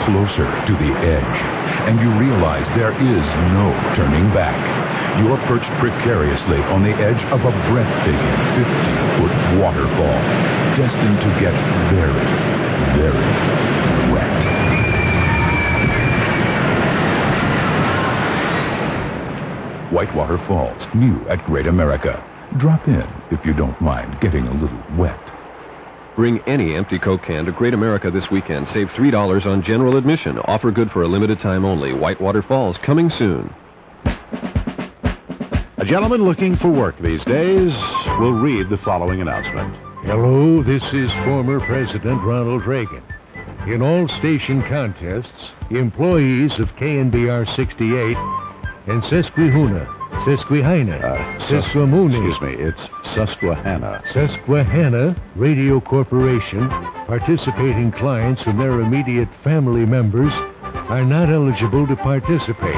closer to the edge, and you realize there is no turning back. You're perched precariously on the edge of a breathtaking 50-foot waterfall, destined to get very, very wet. Whitewater Falls, new at Great America. Drop in if you don't mind getting a little wet. Bring any empty Coke can to Great America this weekend. Save $3 on general admission. Offer good for a limited time only. Whitewater Falls, coming soon. A gentleman looking for work these days will read the following announcement. Hello, this is former President Ronald Reagan. In all station contests, employees of KNBR 68 and Susquehanna, It's Susquehanna. Susquehanna Radio Corporation, participating clients and their immediate family members are not eligible to participate.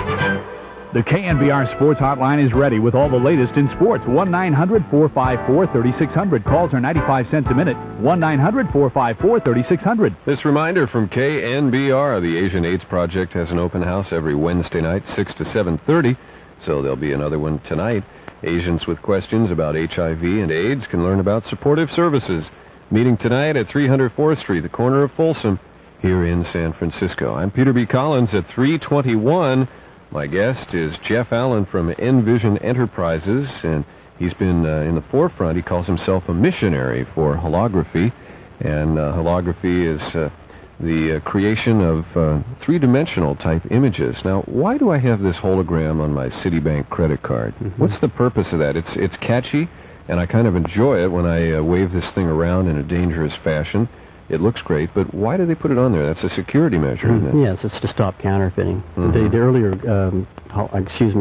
The KNBR Sports Hotline is ready with all the latest in sports. 1-900-454-3600. Calls are 95 cents a minute. 1-900-454-3600. This reminder from KNBR, the Asian AIDS Project has an open house every Wednesday night, 6 to 7:30. So there'll be another one tonight. Asians with questions about HIV and AIDS can learn about supportive services. Meeting tonight at 304th Street, the corner of Folsom, here in San Francisco. I'm Peter B. Collins at 321. My guest is Jeff Allen from Envision Enterprises, and he's been in the forefront. He calls himself a missionary for holography, and holography is the creation of three-dimensional type images. Now, why do I have this hologram on my Citibank credit card? What's the purpose of that? It's catchy, and I kind of enjoy it when I wave this thing around in a dangerous fashion. It looks great, but why do they put it on there? That's a security measure, isn't it? Yes, it's to stop counterfeiting. The earlier,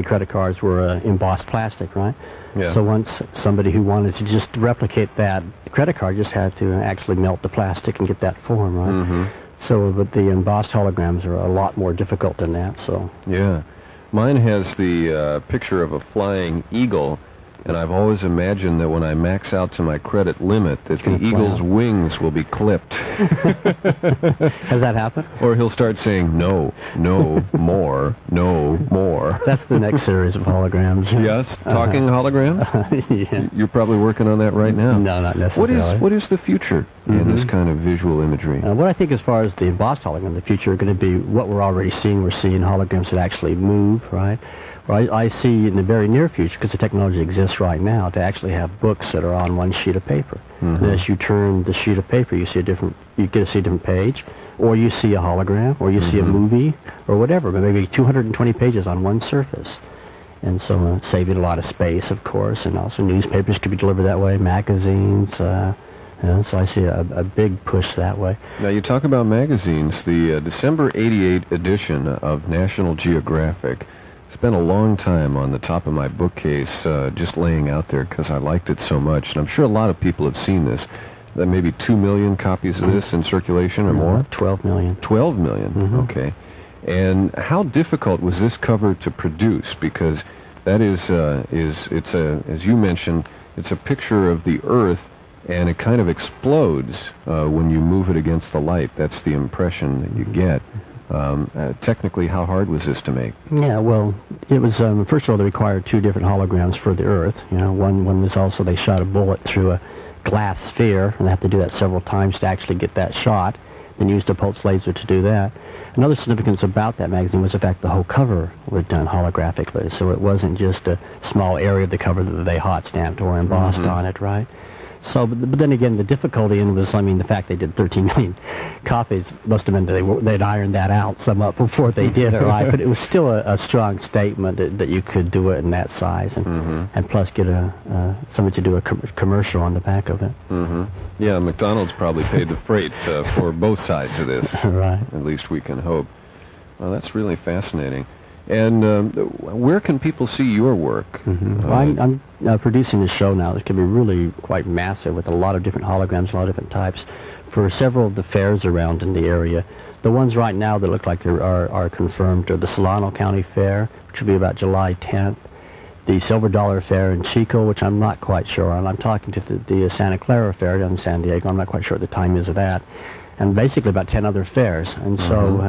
credit cards were embossed plastic, right? Yeah. So once somebody who wanted to just replicate that credit card just had to actually melt the plastic and get that form, right? So, but the embossed holograms are a lot more difficult than that, so... Yeah. Mine has the picture of a flying eagle, and I've always imagined that when I max out to my credit limit, that the eagle's wings will be clipped. Has that happened? Or he'll start saying, no, more, no, more. That's the next series of holograms. Yes? Talking hologram? Yeah. You're probably working on that right now. No, not necessarily. What is the future in this kind of visual imagery? What I think as far as the embossed hologram, the future are going to be what we're already seeing. We're seeing holograms that actually move, right? I see in the very near future, because the technology exists right now, to actually have books that are on one sheet of paper. And as you turn the sheet of paper, you get to see a different page, or you see a hologram, or you see a movie, or whatever, but maybe 220 pages on one surface. And so saving a lot of space, of course, and also newspapers could be delivered that way, magazines, so I see a big push that way. Now, you talk about magazines. The December '88 edition of National Geographic spent a long time on the top of my bookcase just laying out there because I liked it so much. And I'm sure a lot of people have seen this. There may be 2 million copies of this in circulation or more? 12 million. 12 million, okay. And how difficult was this cover to produce? Because that as you mentioned, it's a picture of the Earth, and it kind of explodes when you move it against the light. That's the impression that you get. Technically, how hard was this to make? Yeah, well, it was, first of all, they required 2 different holograms for the Earth. One was also they shot a bullet through a glass sphere, and they had to do that several times to actually get that shot, and used a pulse laser to do that. Another significance about that magazine was the fact the whole cover was done holographically, so it wasn't just a small area of the cover that they hot stamped or embossed on it, right? So, but then again, the difficulty in was, the fact they did 13 million copies must have meant they'd ironed that out somewhat before they did it, right? But it was still a strong statement that you could do it in that size, and plus get somebody to do a commercial on the back of it. Yeah, McDonald's probably paid the freight for both sides of this. Right. At least we can hope. Well, that's really fascinating. And where can people see your work? I'm producing this show now. It's going to be really quite massive with a lot of different holograms, a lot of different types, for several of the fairs around in the area. The ones right now that look like they are confirmed are the Solano County Fair, which will be about July 10th, the Silver Dollar Fair in Chico, which I'm not quite sure on. I'm talking to the Santa Clara Fair down in San Diego. I'm not quite sure what the time is of that. And basically about 10 other fairs. And so